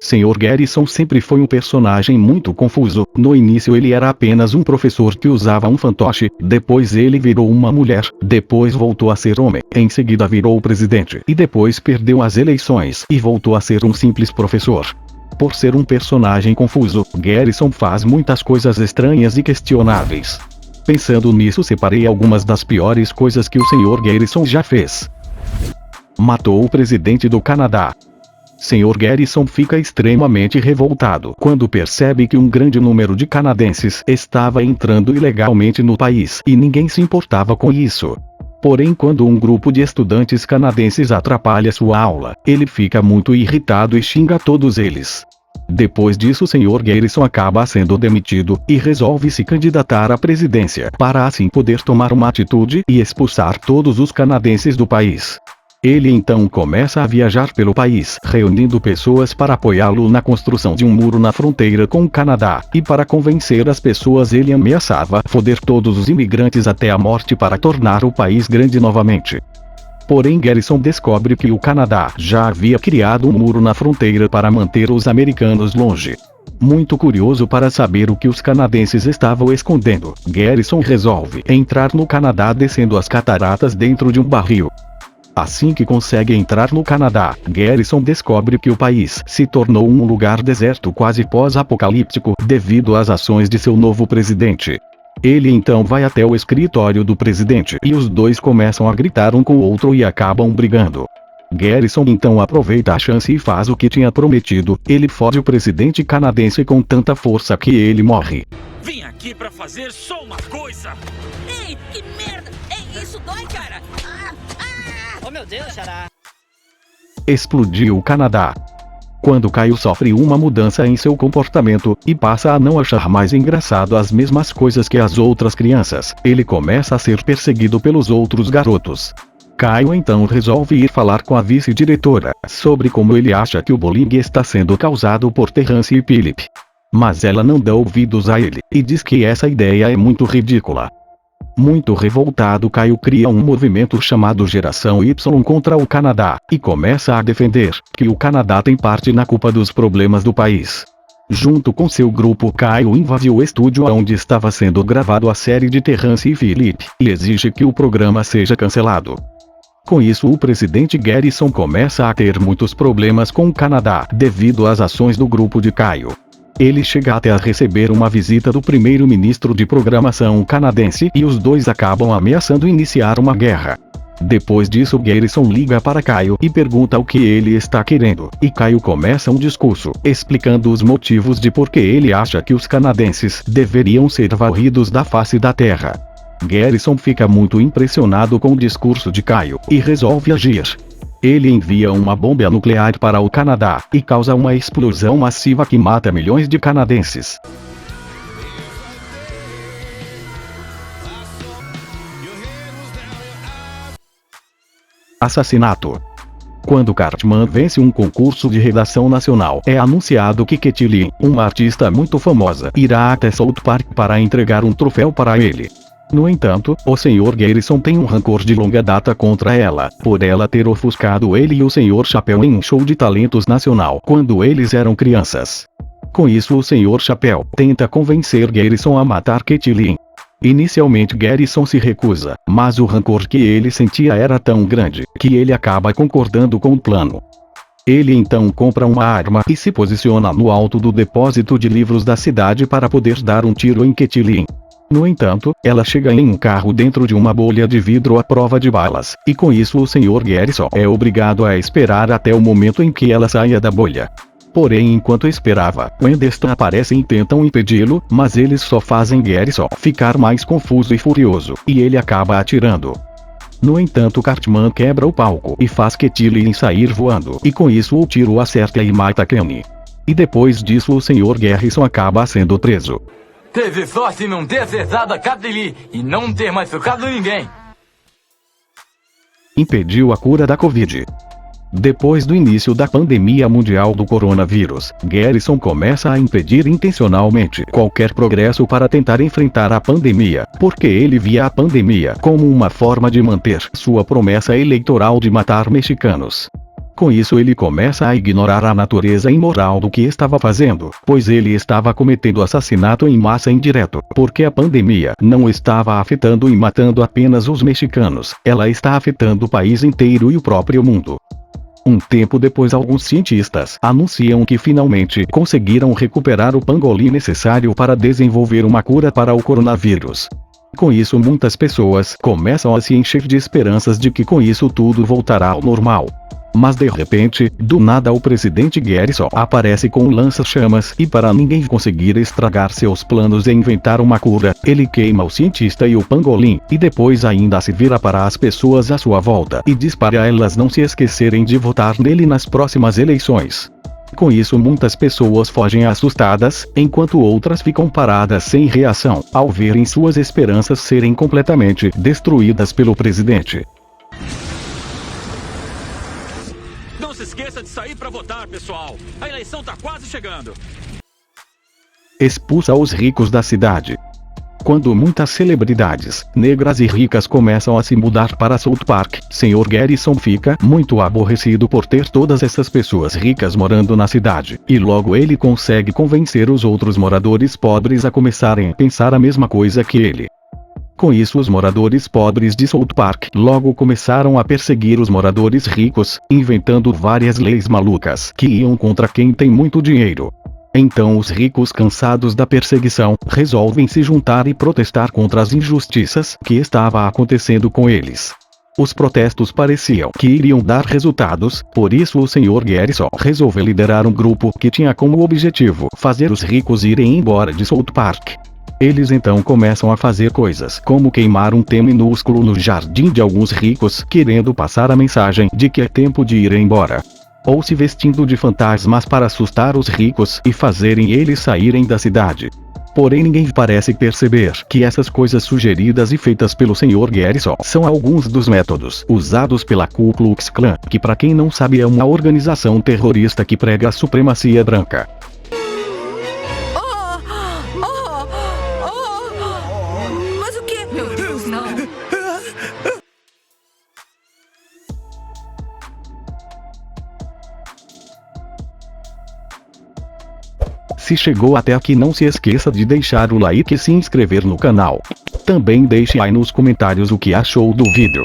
Sr. Garrison sempre foi um personagem muito confuso. No início ele era apenas um professor que usava um fantoche, depois ele virou uma mulher, depois voltou a ser homem, em seguida virou o presidente e depois perdeu as eleições e voltou a ser um simples professor. Por ser um personagem confuso, Garrison faz muitas coisas estranhas e questionáveis. Pensando nisso, separei algumas das piores coisas que o Sr. Garrison já fez. Matou o presidente do Canadá. Sr. Garrison fica extremamente revoltado quando percebe que um grande número de canadenses estava entrando ilegalmente no país e ninguém se importava com isso. Porém, quando um grupo de estudantes canadenses atrapalha sua aula, ele fica muito irritado e xinga todos eles. Depois disso, o Sr. Garrison acaba sendo demitido e resolve se candidatar à presidência para assim poder tomar uma atitude e expulsar todos os canadenses do país. Ele então começa a viajar pelo país, reunindo pessoas para apoiá-lo na construção de um muro na fronteira com o Canadá, e para convencer as pessoas ele ameaçava foder todos os imigrantes até a morte para tornar o país grande novamente. Porém, Garrison descobre que o Canadá já havia criado um muro na fronteira para manter os americanos longe. Muito curioso para saber o que os canadenses estavam escondendo, Garrison resolve entrar no Canadá descendo as cataratas dentro de um barril. Assim que consegue entrar no Canadá, Garrison descobre que o país se tornou um lugar deserto quase pós-apocalíptico devido às ações de seu novo presidente. Ele então vai até o escritório do presidente e os dois começam a gritar um com o outro e acabam brigando. Garrison então aproveita a chance e faz o que tinha prometido, ele fode o presidente canadense com tanta força que ele morre. Vim aqui pra fazer só uma coisa! Ei, que merda! Ei, isso dói, cara! Oh meu Deus, xará! Explodiu o Canadá. Quando Caio sofre uma mudança em seu comportamento, e passa a não achar mais engraçado as mesmas coisas que as outras crianças, ele começa a ser perseguido pelos outros garotos. Caio então resolve ir falar com a vice-diretora, sobre como ele acha que o bullying está sendo causado por Terrance e Philip. Mas ela não dá ouvidos a ele, e diz que essa ideia é muito ridícula. Muito revoltado, Caio cria um movimento chamado Geração Y contra o Canadá, e começa a defender que o Canadá tem parte na culpa dos problemas do país. Junto com seu grupo, Caio invadiu o estúdio onde estava sendo gravado a série de Terrance e Philip, e exige que o programa seja cancelado. Com isso, o presidente Garrison começa a ter muitos problemas com o Canadá devido às ações do grupo de Caio. Ele chega até a receber uma visita do primeiro-ministro de programação canadense e os dois acabam ameaçando iniciar uma guerra. Depois disso, Garrison liga para Caio e pergunta o que ele está querendo, e Caio começa um discurso, explicando os motivos de por que ele acha que os canadenses deveriam ser varridos da face da terra. Garrison fica muito impressionado com o discurso de Caio, e resolve agir. Ele envia uma bomba nuclear para o Canadá, e causa uma explosão massiva que mata milhões de canadenses. Assassinato. Quando Cartman vence um concurso de redação nacional, é anunciado que Katy Lynn, uma artista muito famosa, irá até South Park para entregar um troféu para ele. No entanto, o Sr. Garrison tem um rancor de longa data contra ela, por ela ter ofuscado ele e o Sr. Chapéu em um show de talentos nacional quando eles eram crianças. Com isso, o Sr. Chapéu tenta convencer Garrison a matar Katy Lynn. Inicialmente Garrison se recusa, mas o rancor que ele sentia era tão grande que ele acaba concordando com o plano. Ele então compra uma arma e se posiciona no alto do depósito de livros da cidade para poder dar um tiro em Katy Lynn. No entanto, ela chega em um carro dentro de uma bolha de vidro à prova de balas, e com isso o Sr. Garrison é obrigado a esperar até o momento em que ela saia da bolha. Porém, enquanto esperava, Gwen e Stan aparecem e tentam impedi-lo, mas eles só fazem Garrison ficar mais confuso e furioso, e ele acaba atirando. No entanto, Cartman quebra o palco e faz Katy Lynn sair voando, e com isso o tiro acerta e mata Kenny. E depois disso o Sr. Garrison acaba sendo preso. Teve sorte em não ter acertado a Katy Lynn e não ter machucado ninguém. Impediu a cura da Covid. Depois do início da pandemia mundial do coronavírus, Garrison começa a impedir intencionalmente qualquer progresso para tentar enfrentar a pandemia, porque ele via a pandemia como uma forma de manter sua promessa eleitoral de matar mexicanos. Com isso ele começa a ignorar a natureza imoral do que estava fazendo, pois ele estava cometendo assassinato em massa indireto, porque a pandemia não estava afetando e matando apenas os mexicanos, ela está afetando o país inteiro e o próprio mundo. Um tempo depois alguns cientistas anunciam que finalmente conseguiram recuperar o pangolim necessário para desenvolver uma cura para o coronavírus. Com isso muitas pessoas começam a se encher de esperanças de que com isso tudo voltará ao normal. Mas de repente, do nada o presidente Garrison aparece com um lança-chamas e para ninguém conseguir estragar seus planos e inventar uma cura, ele queima o cientista e o pangolim, e depois ainda se vira para as pessoas à sua volta e diz para elas não se esquecerem de votar nele nas próximas eleições. Com isso muitas pessoas fogem assustadas, enquanto outras ficam paradas sem reação, ao verem suas esperanças serem completamente destruídas pelo presidente. Não se esqueça de sair para votar, pessoal. A eleição tá quase chegando. Expulsa os ricos da cidade. Quando muitas celebridades, negras e ricas começam a se mudar para South Park, Sr. Garrison fica muito aborrecido por ter todas essas pessoas ricas morando na cidade, e logo ele consegue convencer os outros moradores pobres a começarem a pensar a mesma coisa que ele. Com isso os moradores pobres de South Park logo começaram a perseguir os moradores ricos, inventando várias leis malucas que iam contra quem tem muito dinheiro. Então os ricos, cansados da perseguição, resolvem se juntar e protestar contra as injustiças que estava acontecendo com eles. Os protestos pareciam que iriam dar resultados, por isso o Sr. Garrison resolveu liderar um grupo que tinha como objetivo fazer os ricos irem embora de South Park. Eles então começam a fazer coisas como queimar um T minúsculo no jardim de alguns ricos, querendo passar a mensagem de que é tempo de ir embora. Ou se vestindo de fantasmas para assustar os ricos e fazerem eles saírem da cidade. Porém ninguém parece perceber que essas coisas sugeridas e feitas pelo Sr. Garrison são alguns dos métodos usados pela Ku Klux Klan, que para quem não sabe é uma organização terrorista que prega a supremacia branca. Mas o que? Meu Deus, não. Se chegou até aqui, não se esqueça de deixar o like e se inscrever no canal. Também deixe aí nos comentários o que achou do vídeo.